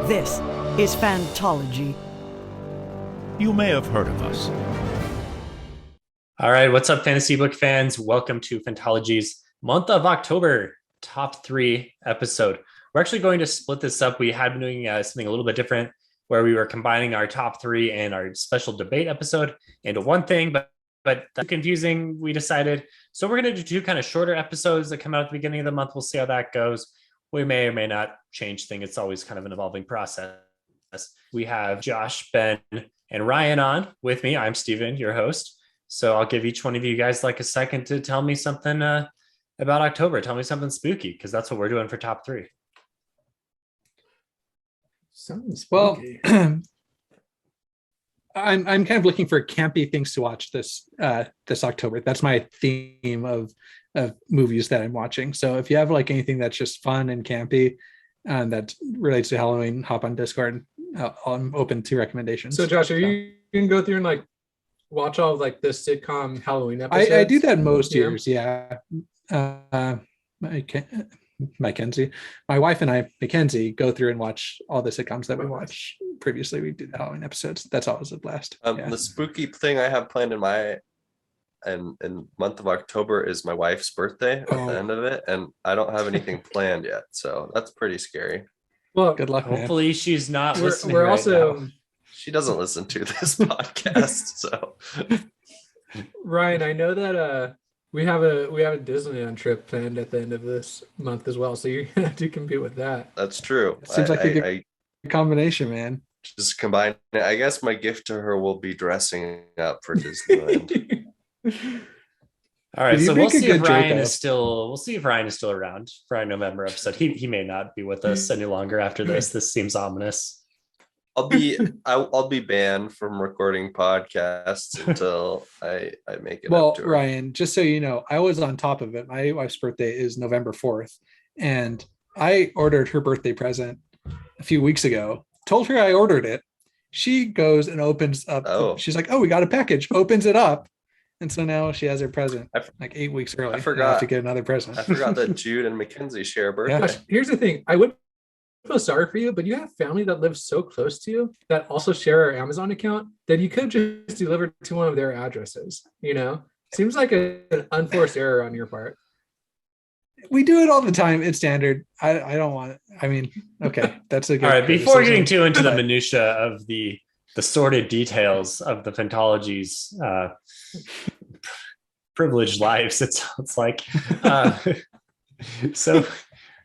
This is Phantology. You may have heard of us. All right, what's up, fantasy book fans? Welcome to Phantology's month of October top 3 episode. We're actually going to split this up. We had been doing something a little bit different where we were combining our top 3 and our special debate episode into one thing, but that's confusing, we decided. So we're going to do 2 kind of shorter episodes that come out at the beginning of the month. We'll see how that goes. We may or may not change things. It's always kind of an evolving process. We have Josh, Ben, and Ryan on with me. I'm Steven, your host. So I'll give each one of you guys like a second to tell me something about October. Tell me something spooky, because that's what we're doing for top 3. Sounds spooky. Well, I'm kind of looking for campy things to watch this October. That's my theme of movies that I'm watching. So if you have like anything that's just fun and campy and that relates to Halloween, hop on Discord. I'm open to recommendations. So Josh, are you going to go through and like watch all of like the sitcom Halloween episodes? I do that most years. Yeah. Mackenzie, my wife and I, Mackenzie, go through and watch all the sitcoms that we watched previously. We did the Halloween episodes. That's always a blast. The spooky thing I have planned in month of October is my wife's birthday at the end of it, and I don't have anything planned yet, so that's pretty scary. Well, good luck. Hopefully, man. She's not listening. We're right also now. She doesn't listen to this podcast, so Ryan, I know that we have a Disneyland trip planned at the end of this month as well, so you're gonna have to compete with that. That's true. It seems like a good combination, man. Just combine. I guess my gift to her will be dressing up for Disneyland. All right, so we'll see if Ryan is still around for our November episode. He may not be with us any longer after this. This seems ominous. I'll be banned from recording podcasts until I make it. Well, up to her. Ryan, just so you know, I was on top of it. My wife's birthday is November 4th, and I ordered her birthday present a few weeks ago. Told her I ordered it. She goes and opens up. Oh. She's like, "Oh, we got a package." Opens it up, and so now she has her present like 8 weeks early. I forgot to get another present. I forgot that Jude and Mackenzie share a birthday. Gosh, here's the thing. I would feel sorry for you, but you have family that lives so close to you that also share our Amazon account that you could just deliver to one of their addresses. You know, seems like an unforced error on your part. We do it all the time. It's standard. I don't want it. I mean, okay, that's a good. All right, before getting too into the minutia of the sordid details of the Phantology's privileged lives, it's like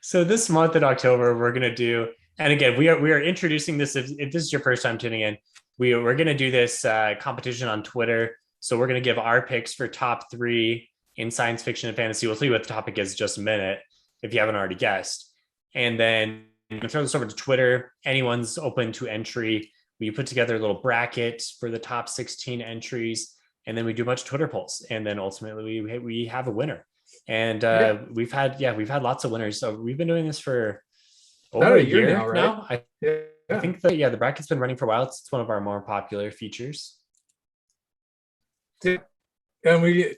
so this month in October we're going to do, and again we are introducing this. If this is your first time tuning in, we're going to do this competition on Twitter. So we're going to give our picks for top 3 in science fiction and fantasy. We'll tell you what the topic is in just a minute if you haven't already guessed, and then I'm going to throw this over to Twitter. Anyone's open to entry. We put together a little bracket for the top 16 entries, and then we do a bunch of Twitter polls, and then ultimately we have a winner. And we've had lots of winners. So we've been doing this for over a year now, right? I think that the bracket's been running for a while. It's one of our more popular features. Yeah. And we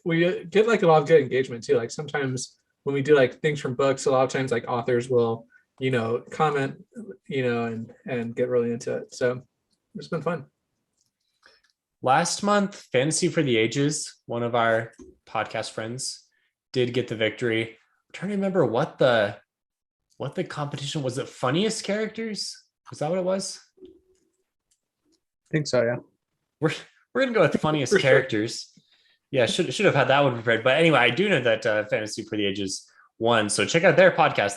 get like a lot of good engagement too. Like sometimes when we do like things from books, a lot of times like authors will, comment, and get really into it. So it's been fun. Last month, Fantasy for the Ages, one of our podcast friends, did get the victory. I'm trying to remember what the competition was. It funniest characters? Was that what it was? I think so, yeah. We're gonna go with funniest characters. Sure. Yeah, should have had that one prepared. But anyway, I do know that Fantasy for the Ages won. So check out their podcast.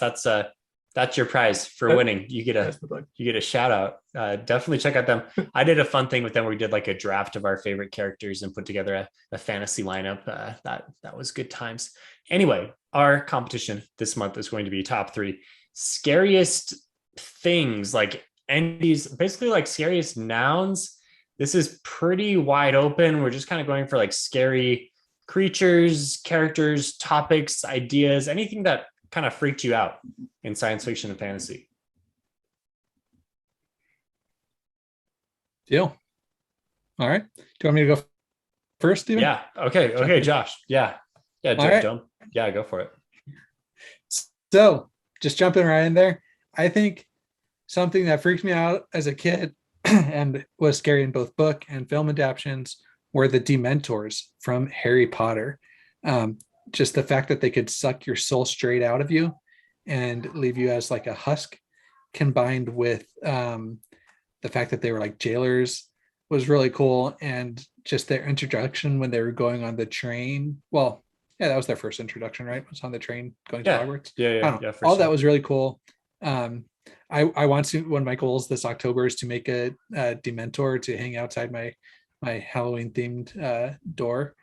That's your prize for winning. You get a shout out. Definitely check out them. I did a fun thing with them where we did like a draft of our favorite characters and put together a fantasy lineup. That was good times. Anyway, our competition this month is going to be top 3 scariest things, like entities, basically like scariest nouns. This is pretty wide open. We're just kind of going for like scary creatures, characters, topics, ideas, anything that kind of freaked you out in science fiction and fantasy. Deal. All right. Do you want me to go first, Steven? Yeah. Okay, Josh. Yeah. Don't. Yeah, go for it. So just jumping right in there. I think something that freaked me out as a kid and was scary in both book and film adaptations were the Dementors from Harry Potter. Just the fact that they could suck your soul straight out of you and leave you as like a husk, combined with the fact that they were like jailers, was really cool. And just their introduction when they were going on the train. Well, yeah, that was their first introduction, right? It was on the train going to Hogwarts. I don't know. All that was really cool. I want to, one of my goals this October is to make a Dementor to hang outside my Halloween themed door.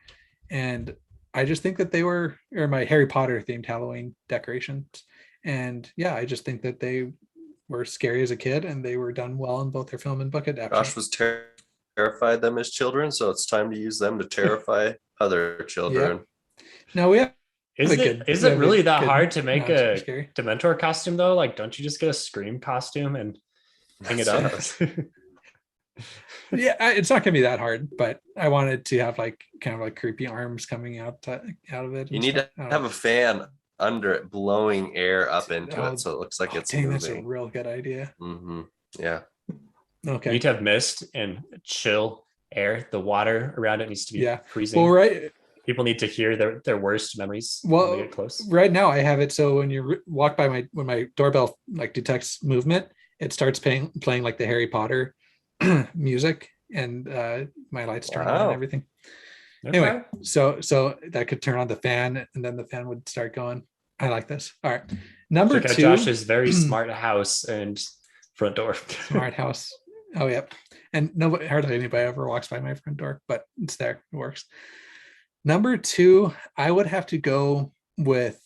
And I just think that they were, or my Harry Potter themed Halloween decorations. And yeah, I just think that they were scary as a kid and they were done well in both their film and book adaptations. Josh was terrified them as children, so it's time to use them to terrify other children. Yeah. No, we have. Is it really that hard to make a Dementor costume though? Like, don't you just get a Scream costume and hang it up? Yeah, it's not gonna be that hard, but I wanted to have like kind of like creepy arms coming out of it. You need to have a fan under it blowing air up into it, so it looks like it's moving. That's a real good idea. Mm-hmm. Yeah. Okay. You need to have mist and chill air. The water around it needs to be freezing. Well, right. People need to hear their worst memories when they get close. Right now, I have it so when you walk by when my doorbell like detects movement, it starts playing like the Harry Potter music, and my lights turn on and everything. Okay. Anyway, so that could turn on the fan, and then the fan would start going. I like this. All right, number check 2. Out Josh's very smart house and front door. Smart house. Oh, yep. And hardly anybody ever walks by my front door, but it's there. It works. Number 2, I would have to go with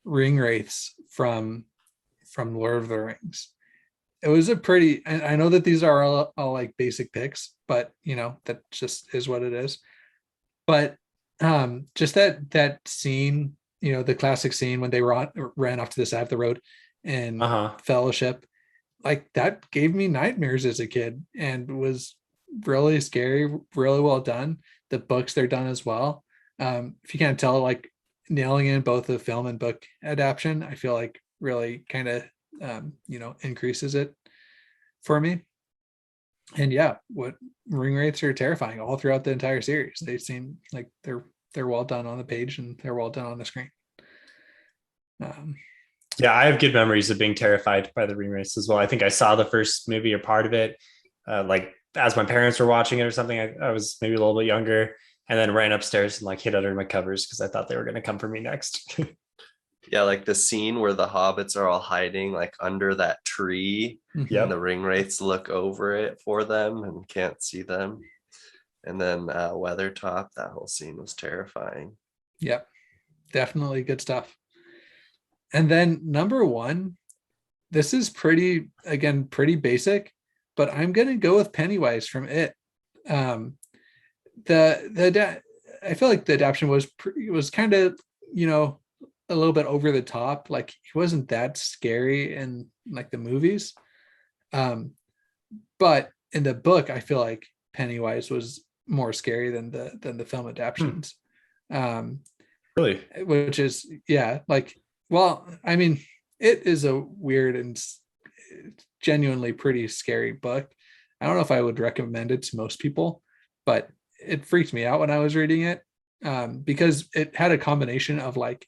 ring wraiths from Lord of the Rings. It was a pretty, I know that these are all like basic picks, but you know, that just is what it is. But just that scene, you know, the classic scene when they ran off to the side of the road in Fellowship, like that gave me nightmares as a kid and was really scary, really well done. The books, they're done as well. If you can't tell, like nailing in both the film and book adaptation, I feel like really kind of increases it for me. And yeah, what ring wraiths are terrifying all throughout the entire series. They seem like they're well done on the page and they're well done on the screen. Yeah, I have good memories of being terrified by the ring wraiths as well. I think I saw the first movie or part of it, like as my parents were watching it or something. I was maybe a little bit younger, and then ran upstairs and like hid under my covers because I thought they were going to come for me next. Yeah, like the scene where the hobbits are all hiding like under that tree, and the ring wraiths look over it for them and can't see them. And then Weathertop, that whole scene was terrifying. Yep, definitely good stuff. And then number 1, this is pretty basic, but I'm gonna go with Pennywise from It. I feel like the adaptation was kind of, you know, a little bit over the top. Like he wasn't that scary in like the movies, but in the book, I feel like Pennywise was more scary than the film adaptations. Really, which is like. Well, I mean, It is a weird and genuinely pretty scary book. I don't know if I would recommend it to most people, but it freaked me out when I was reading it, because it had a combination of like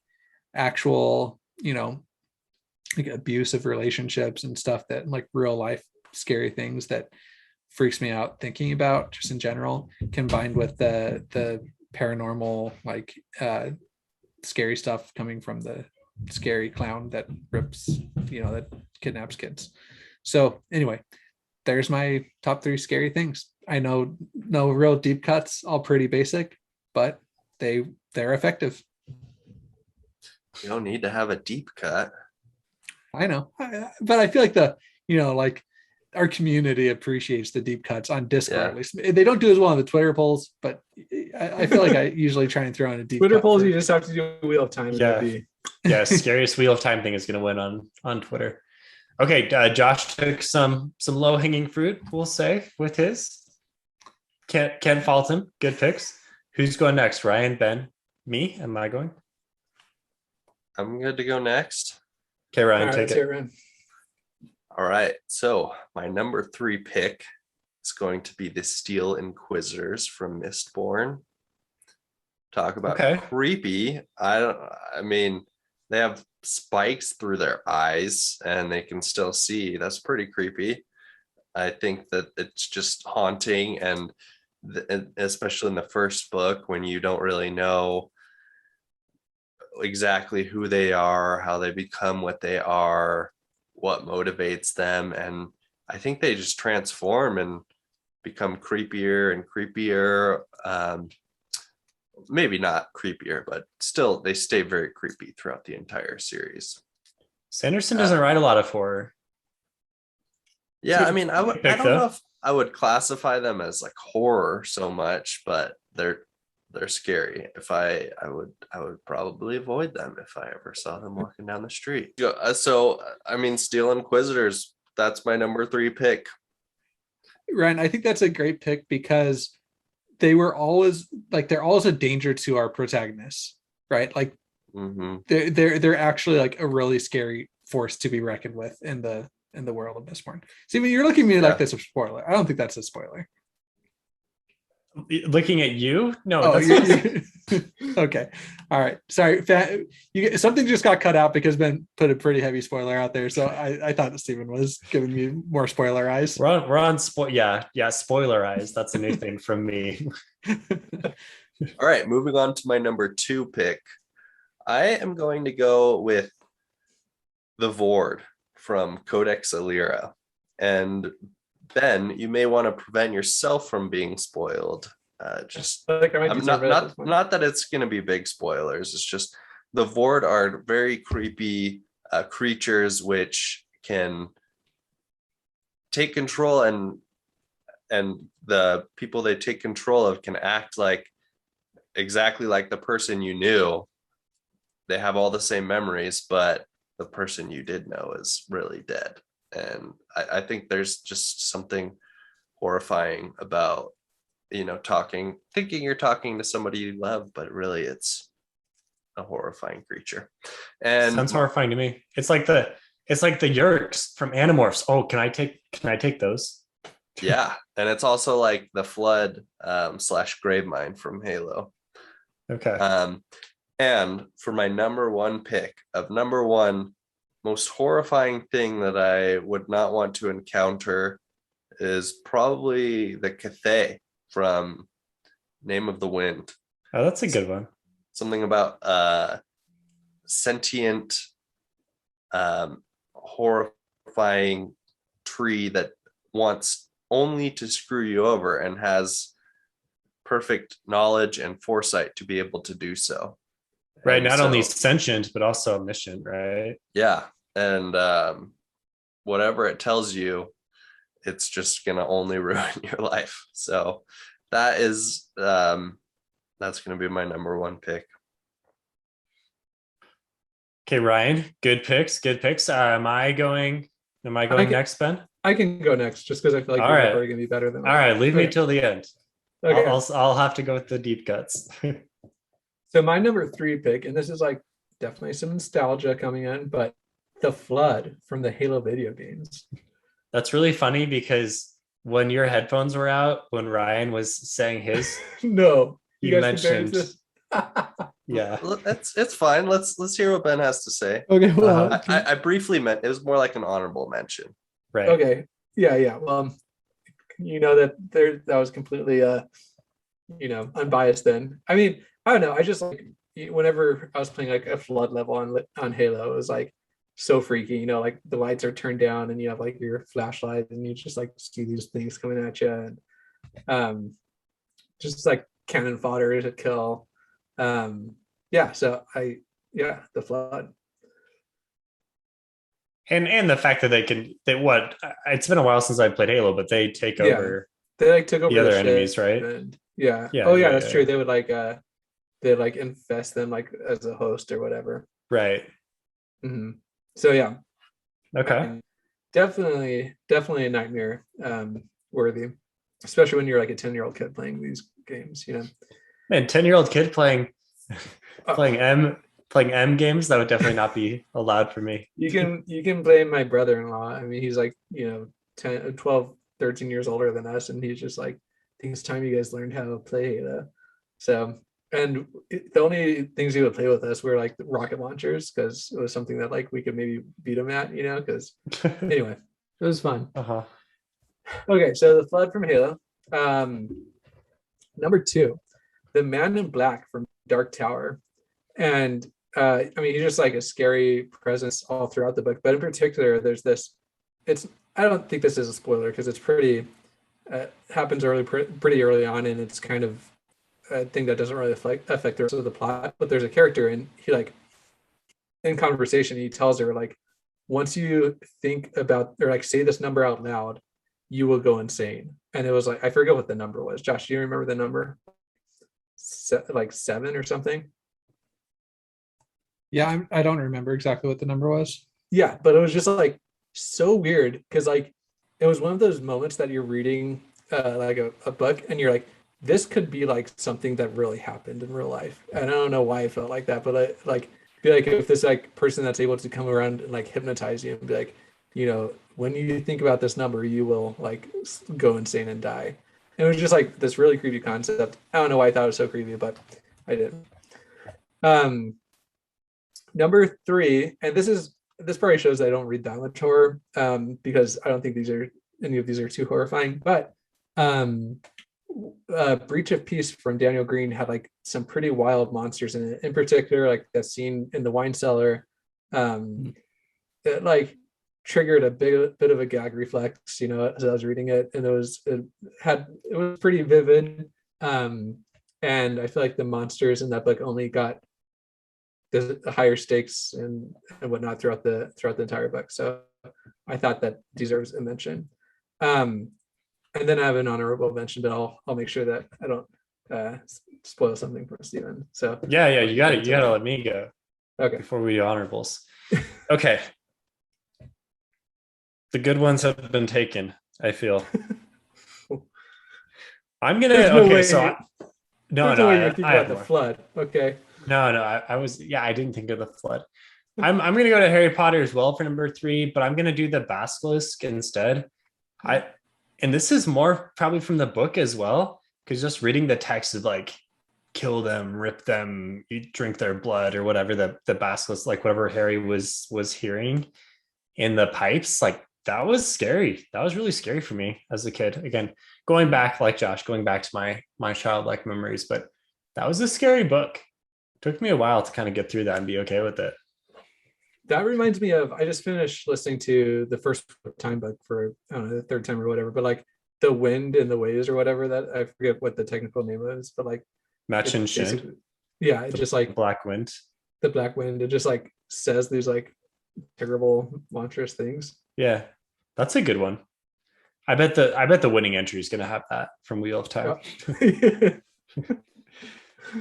actual, like abusive relationships and stuff that like real life scary things that freaks me out thinking about just in general, combined with the paranormal, like scary stuff coming from the scary clown that rips, that kidnaps kids. So anyway, there's my top 3 scary things. I know no real deep cuts, all pretty basic, but they're effective. You don't need to have a deep cut. I know, but I feel like like our community appreciates the deep cuts on Discord. Yeah. At least they don't do as well on the Twitter polls, but I feel like I usually try and throw in a deep Twitter polls. You just have to do Wheel of Time. Yeah, scariest Wheel of Time thing is going to win on Twitter. Okay, Josh took some low hanging fruit, we'll say, with his. Can't fault him. Good picks. Who's going next? Ryan, Ben, me? Am I going? I'm good to go next. Okay, Ryan, take it. Ryan. All right. So my number 3 pick is going to be the Steel Inquisitors from Mistborn. Talk about creepy. I mean, they have spikes through their eyes and they can still see. That's pretty creepy. I think that it's just haunting, and especially in the first book when you don't really know exactly who they are, how they become what they are, what motivates them. And I think they just transform and become creepier and creepier. Maybe not creepier, but still they stay very creepy throughout the entire series. Sanderson doesn't write a lot of horror. Yeah, I mean, I don't know if I would classify them as like horror so much, but they're scary. If I would probably avoid them if I ever saw them walking down the street. So I mean, Steel Inquisitors, that's my number 3 pick. Ryan, I think that's a great pick because they're always a danger to our protagonists, right? Like they're actually like a really scary force to be reckoned with in the world of Mistborn. See, when you're looking at me like this a spoiler, I don't think that's a spoiler. Looking at you? No. Okay. All right. Sorry. Something just got cut out because Ben put a pretty heavy spoiler out there. So I thought that Stephen was giving me more spoiler eyes. We're on spoiler eyes. That's a new thing from me. All right. Moving on to my number 2 pick. I am going to go with the Vord from Codex Alera. And Ben, you may want to prevent yourself from being spoiled. Not that it's going to be big spoilers. It's just the Vord are very creepy creatures which can take control, and the people they take control of can act like exactly like the person you knew. They have all the same memories, but the person you did know is really dead. And I think there's just something horrifying about, thinking you're talking to somebody you love, but really it's a horrifying creature. And sounds horrifying to me. It's like the Yerks from Animorphs. Oh, can I take those? Yeah. And it's also like the Flood / Gravemind from Halo. Okay. And for my number 1 pick of number 1 most horrifying thing that I would not want to encounter is probably the Cathay from Name of the Wind. Oh, that's a good one. Something about sentient, horrifying tree that wants only to screw you over and has perfect knowledge and foresight to be able to do so. Right, not only sentient, but also omniscient, right? Yeah, and whatever it tells you, it's just going to only ruin your life. So that is, that's going to be my number 1 pick. Okay, Ryan, good picks. Am I going next, Ben? I can go next just because I feel like you're probably going to be better than All right, leave me till the end. Okay. I'll have to go with the deep cuts. So my number 3 pick, and this is like definitely some nostalgia coming in, but the Flood from the Halo video games. That's really funny because when your headphones were out, when Ryan was saying his, no, you mentioned, yeah, it's fine. Let's hear what Ben has to say. Okay, well, I briefly meant it was more like an honorable mention. Right. Okay. Yeah. Well, that was completely unbiased then. I mean, I don't know. I just like whenever I was playing like a Flood level on Halo, it was like so freaky. Like the lights are turned down and you have like your flashlight and you just like see these things coming at you, and just like cannon fodder to kill. The Flood. And the fact that it's been a while since I played Halo, but they take over. They like took over the other enemies, right? Yeah. That's true. They would they like infest them like as a host or whatever. Right. Mm-hmm. So yeah. Okay. Definitely a nightmare worthy, especially when you're like a 10-year-old kid playing these games. Man, 10-year-old kid playing playing M games, that would definitely not be allowed for me. You can blame my brother-in-law. I mean, he's like, 10, 12, 13 years older than us, and he's just like, I think it's time you guys learned how to play Halo. So, and the only things he would play with us were like rocket launchers, because it was something that like we could maybe beat him at, because anyway, it was fun. Uh-huh. Okay, so the Flood from Halo. Number 2, the Man in Black from Dark Tower. And I mean, he's just like a scary presence all throughout the book, but in particular, there's this. I don't think this is a spoiler because it's pretty happens pretty early on, and it's kind of a thing that doesn't really affect the rest of the plot. But there's a character, and he like in conversation, he tells her like, once you think about or like say this number out loud, you will go insane. And it was like, I forget what the number was. Josh, do you remember the number? Like 7 or something. Yeah, I don't remember exactly what the number was. Yeah, but it was just like so weird because like it was one of those moments that you're reading like a book and you're like, this could be like something that really happened in real life. And I don't know why I felt like that, but I like be like if this like person that's able to come around and like hypnotize you and be like, when you think about this number, you will like go insane and die. And it was just like this really creepy concept. I don't know why I thought it was so creepy, but I did. Number 3, and this probably shows I don't read that much horror because I don't think any of these are too horrifying. But Breach of Peace from Daniel Green had like some pretty wild monsters in it. In particular, like that scene in the wine cellar, it like triggered a bit of a gag reflex, as I was reading it, and it was pretty vivid. And I feel like the monsters in that book only got the higher stakes and whatnot throughout the entire book. So I thought that deserves a mention. And then I have an honorable mention, but I'll make sure that I don't spoil something for Steven. So yeah, you got it. You gotta let me go. Okay. Before we do honorables. Okay. The good ones have been taken, I feel. I'm gonna the Flood. Okay. No, I didn't think of the Flood. I'm gonna go to Harry Potter as well for number 3, but I'm gonna do the Basilisk instead. And this is more probably from the book as well, because just reading the text is like kill them, rip them, drink their blood, or whatever the Basilisk, like whatever Harry was hearing in the pipes, like that was scary. That was really scary for me as a kid. Again, going back like Josh, going back to my childlike memories, but that was a scary book. Took me a while to kind of get through that and be okay with it. That reminds me of, I just finished listening to the first time book for, I don't know, the 3rd time or whatever, but like The Wind and the Waves or whatever, that I forget what the technical name is, but like Machin Shin. Yeah, it's just like Black Wind. The Black Wind. It just like says these like terrible, monstrous things. Yeah, that's a good one. I bet the winning entry is gonna have that from Wheel of Time. Yeah.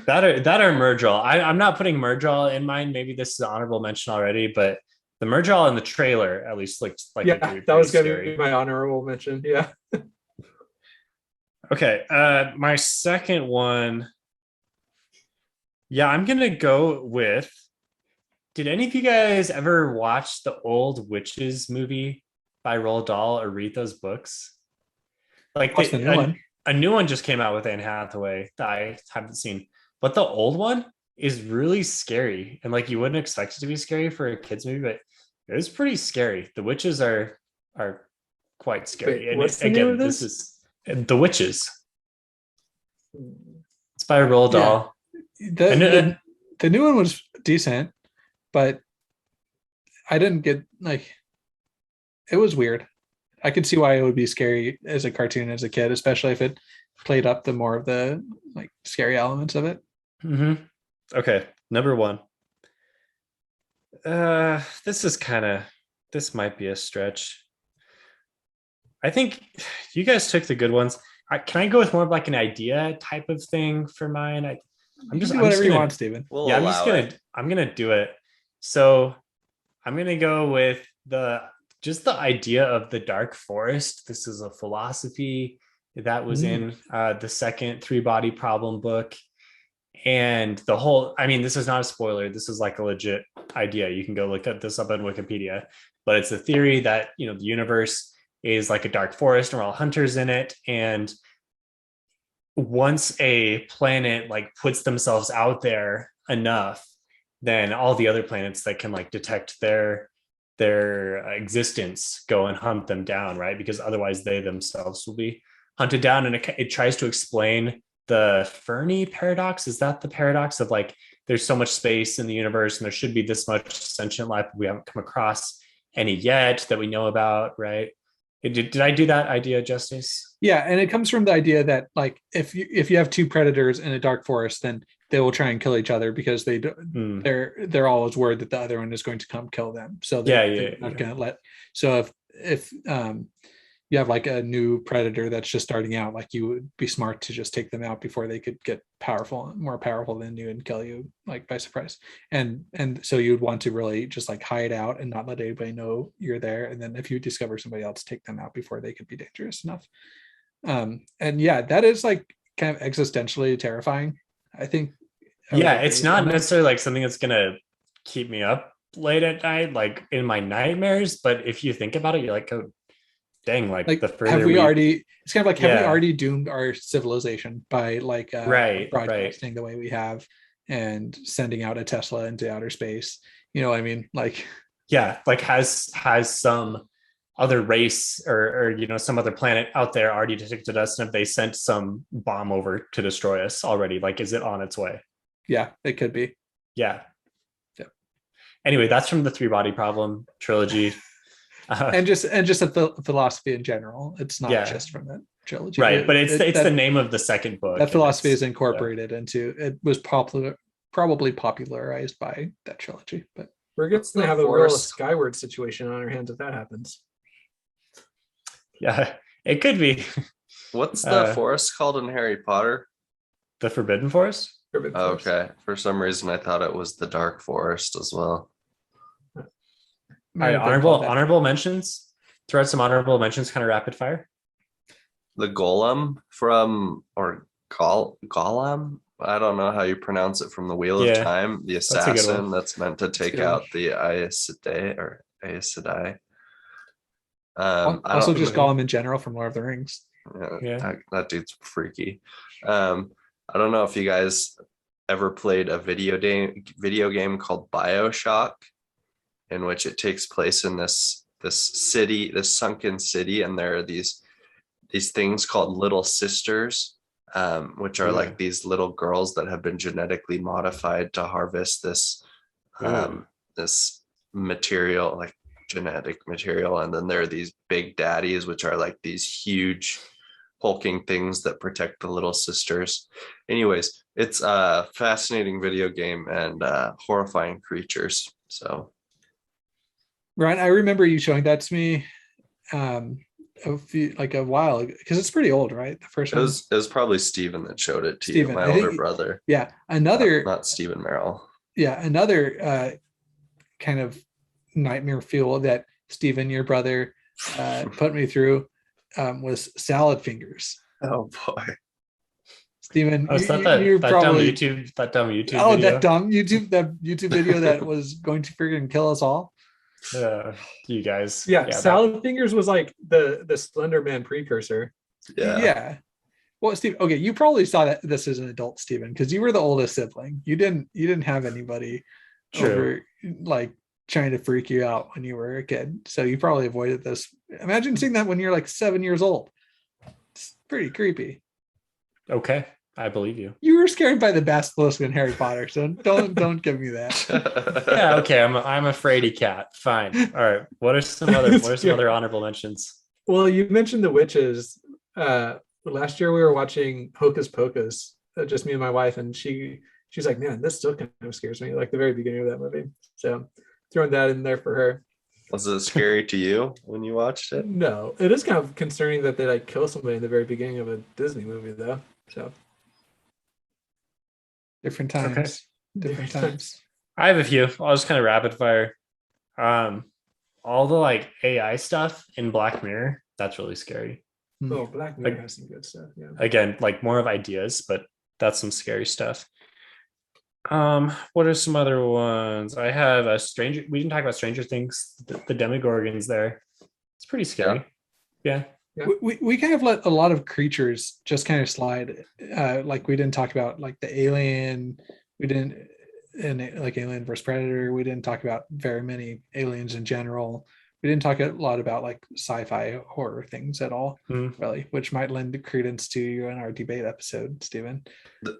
That or Murdraw. I'm not putting Murdraw in mine. Maybe this is an honorable mention already, but the Murdraw in the trailer at least looked like that was gonna be my honorable mention. Yeah. Okay. My second one. Yeah, I'm gonna go with. Did any of you guys ever watch the old Witches movie by Roald Dahl or read those books? Like a new one just came out with Anne Hathaway that I haven't seen. But the old one is really scary. And like you wouldn't expect it to be scary for a kid's movie, but it was pretty scary. The witches are quite scary. Wait, and what's the name of this? Is The Witches. It's by Roald Dahl. The new one was decent, but I didn't get like it was weird. I could see why it would be scary as a cartoon as a kid, especially if it played up the more of the like scary elements of it. Mm-hmm. Okay, number 1. This might be a stretch. I think you guys took the good ones. Can I go with more of like an idea type of thing for mine? I'm just whatever you want, Steven. I'm gonna do it. So I'm gonna go with the idea of the dark forest. This is a philosophy that was in the second 3-body problem book. And the whole, I mean, this is not a spoiler. This is like a legit idea. You can go look at this up on Wikipedia, but it's a theory that, the universe is like a dark forest and we're all hunters in it. And once a planet like puts themselves out there enough, then all the other planets that can like detect their existence go and hunt them down, right? Because otherwise they themselves will be hunted down. And it tries to explain the Fermi paradox. Is that the paradox of like there's so much space in the universe and there should be this much sentient life, but we haven't come across any yet that we know about, right? Did I do that idea justice? Yeah, and it comes from the idea that like if you have two predators in a dark forest, then they will try and kill each other because they're always worried that the other one is going to come kill them. So they're not going to let. So if you have like a new predator that's just starting out, like you would be smart to just take them out before they could get more powerful than you and kill you like by surprise. And so you'd want to really just like hide out and not let anybody know you're there. And then if you discover somebody else, take them out before they could be dangerous enough. And yeah, that is like kind of existentially terrifying, I think. Yeah, it's not necessarily like something that's gonna keep me up late at night, like in my nightmares. But if you think about it, you're like, oh, dang, like the further have we already? It's kind of like have we already doomed our civilization by like broadcasting the way we have and sending out a Tesla into outer space? You know what I mean? Like, yeah, like has some other race or some other planet out there already detected us, and if they sent some bomb over to destroy us already, like is it on its way? Yeah, it could be. Yeah. Anyway, that's from the Three Body Problem trilogy. And just a philosophy in general. It's not just from that trilogy, right? But it's the name of the second book. That philosophy is incorporated into it. Was probably popularized by that trilogy. But we're going to have a real Skyward situation on our hands if that happens. Yeah, it could be. What's the forest called in Harry Potter? The Forbidden Forest? Okay. For some reason, I thought it was the Dark Forest as well. All right, honorable mentions. Throw out some honorable mentions, kind of rapid fire. The Golem from, or Golem? I don't know how you pronounce it, from the Wheel of Time. The assassin that's meant to take out the Aes Sedai. Also just Gollum in general from Lord of the Rings. Yeah. That dude's freaky. I don't know if you guys ever played a video game called Bioshock, in which it takes place in this city, this sunken city, and there are these things called little sisters, which are like these little girls that have been genetically modified to harvest this material, like genetic material. And then there are these big daddies, which are like these huge hulking things that protect the little sisters. Anyways, it's a fascinating video game and horrifying creatures. So Ryan, I remember you showing that to me a while ago, because it's pretty old, right? The first one. It was probably Steven that showed it to you, my older brother. Yeah. Another not Stephen Merrill. Yeah, another kind of nightmare fuel that Steven, your brother, put me through was Salad Fingers. Oh boy. Steven, you're probably that dumb YouTube video. that dumb YouTube video that was going to freaking kill us all. You guys. Yeah, Salad Fingers was like the Slender Man precursor. Yeah. Well, Steve, okay, you probably saw that this as an adult, Steven, because you were the oldest sibling. You didn't have anybody over like trying to freak you out when you were a kid. So you probably avoided this. Imagine seeing that when you're like 7 years old. It's pretty creepy. Okay, I believe you. You were scared by the basilisk in Harry Potter, so don't give me that. Yeah, okay. I'm a fraidy cat. Fine. All right. What are some other honorable mentions? Well, you mentioned the witches. Last year we were watching Hocus Pocus, just me and my wife, and she's like, man, this still kind of scares me, like the very beginning of that movie. So throwing that in there for her. Was it scary to you when you watched it? No, it is kind of concerning that they like kill somebody in the very beginning of a Disney movie, though. So different times. Okay. Different times. I have a few. I'll just kind of rapid fire. All the like AI stuff in Black Mirror, that's really scary. Oh, Black Mirror has some good stuff. Yeah. Again, like more of ideas, but that's some scary stuff. What are some other ones? I have a Stranger. We didn't talk about Stranger Things. The Demogorgons there. It's pretty scary. Yeah. We kind of let a lot of creatures just kind of slide. Like we didn't talk about like the alien. We didn't, and like Alien versus Predator. We didn't talk about very many aliens in general. We didn't talk a lot about like sci-fi horror things at all, really, which might lend credence to you in our debate episode, Stephen.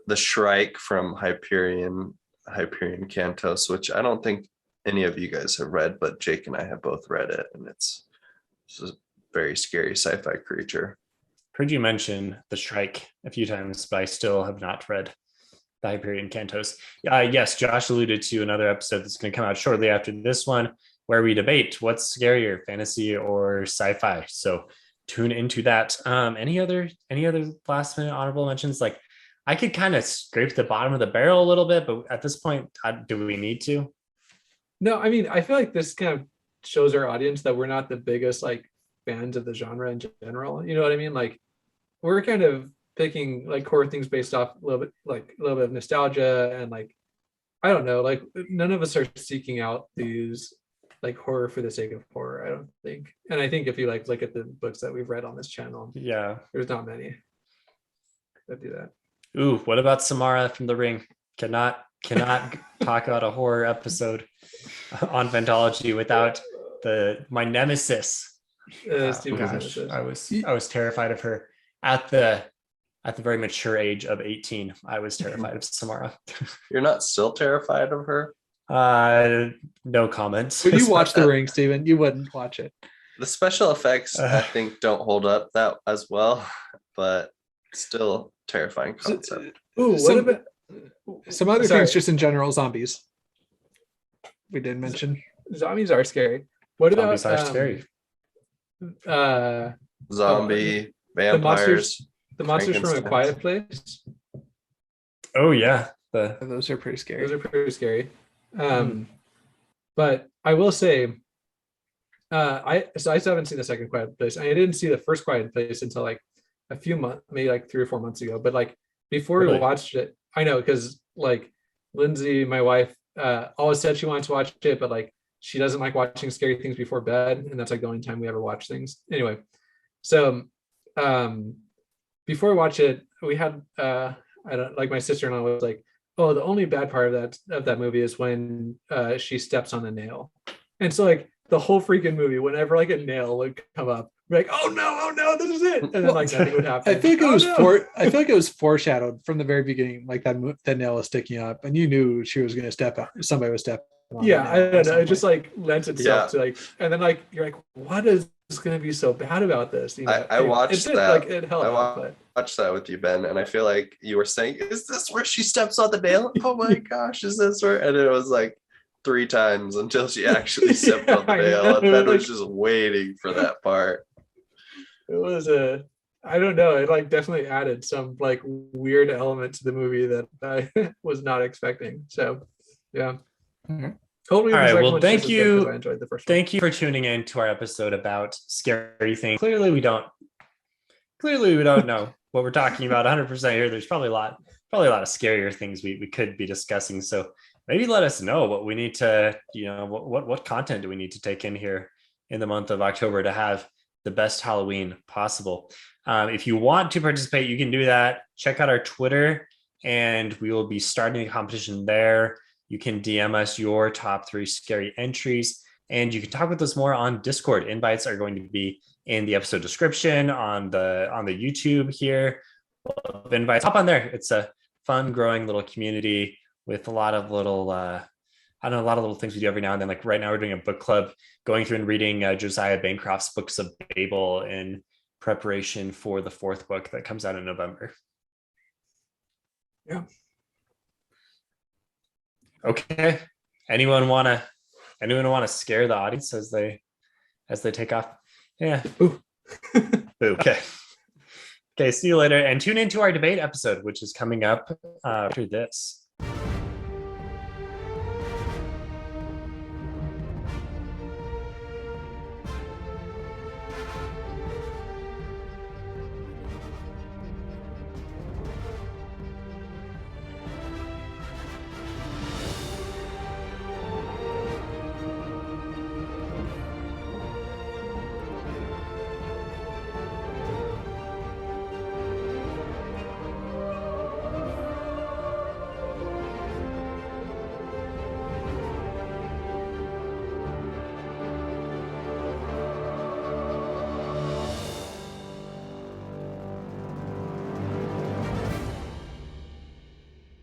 The Shrike from Hyperion Cantos, which I don't think any of you guys have read, but Jake and I have both read it, and it's a very scary sci-fi creature. Heard you mention the Shrike a few times, but I still have not read the Hyperion Cantos. Yes, Josh alluded to another episode that's going to come out shortly after this one, where we debate what's scarier, fantasy or sci-fi. So tune into that. Any other last minute honorable mentions? Like I could kind of scrape the bottom of the barrel a little bit, but at this point, do we need to? No, I mean, I feel like this kind of shows our audience that we're not the biggest like fans of the genre in general. You know what I mean? Like we're kind of picking like horror things based off a little bit of nostalgia, and like I don't know, like none of us are seeking out these like horror for the sake of horror, I don't think. And I think if you like look at the books that we've read on this channel, there's not many that do that. Ooh, what about Samara from The Ring? Cannot talk about a horror episode on Fantology without my nemesis. Gosh, I was terrified of her at the very mature age of 18. I was terrified of Samara. You're not still terrified of her? No comments. Would you watch The Ring, Steven? You wouldn't watch it. The special effects, I think, don't hold up that as well, but still terrifying concept. Some other things just in general, zombies. We did mention. Zombies are scary. What about zombies are scary? Zombie, vampires. The monsters from A Quiet Place. Oh yeah. Those are pretty scary. But I will say, I still haven't seen the second Quiet Place. I didn't see the first Quiet Place until like a few months, maybe like 3 or 4 months ago. But like before we watched it, I know because like Lindsay, my wife, always said she wanted to watch it, but like she doesn't like watching scary things before bed, and that's like the only time we ever watch things. Anyway, so before we watch it, we had I don't like my sister-in-law was like, oh, the only bad part of that movie is when she steps on a nail. And so like the whole freaking movie, whenever like a nail would come up, we're like, oh no, this is it. And then like nothing would happen. I feel like it was foreshadowed from the very beginning, like that nail was sticking up, and you knew she was going to step out. Somebody was stepping on. Yeah, I don't know. It just like lent itself to like, and then like you're like, what is going to be so bad about this? You know, I watched that. Like, it helped, I watched that with you, Ben, and I feel like you were saying, "Is this where she steps on the nail?" Oh my gosh, is this where? And it was like 3 times until she actually stepped on the nail, and Ben was just waiting for that part. It was I don't know. It like definitely added some like weird element to the movie that I was not expecting. So, yeah. Mm-hmm. All right. Well, thank you. I enjoyed the first one. Thank you for tuning in to our episode about scary things. Clearly, we don't know what we're talking about 100% here. There's probably a lot of scarier things we could be discussing. So maybe let us know what we need to, what content do we need to take in here in the month of October to have the best Halloween possible. If you want to participate, you can do that. Check out our Twitter, and we will be starting a competition there. You can DM us your top 3 scary entries, and you can talk with us more on Discord. Invites are going to be in the episode description on the YouTube here. Invites, hop on there. It's a fun, growing little community with a lot of little, a lot of little things we do every now and then. Like right now, we're doing a book club, going through and reading Josiah Bancroft's Books of Babel in preparation for the 4th book that comes out in November. Yeah. Okay. Anyone want to scare the audience as they take off? Yeah. Ooh. Okay. Okay. See you later, and tune into our debate episode, which is coming up after this.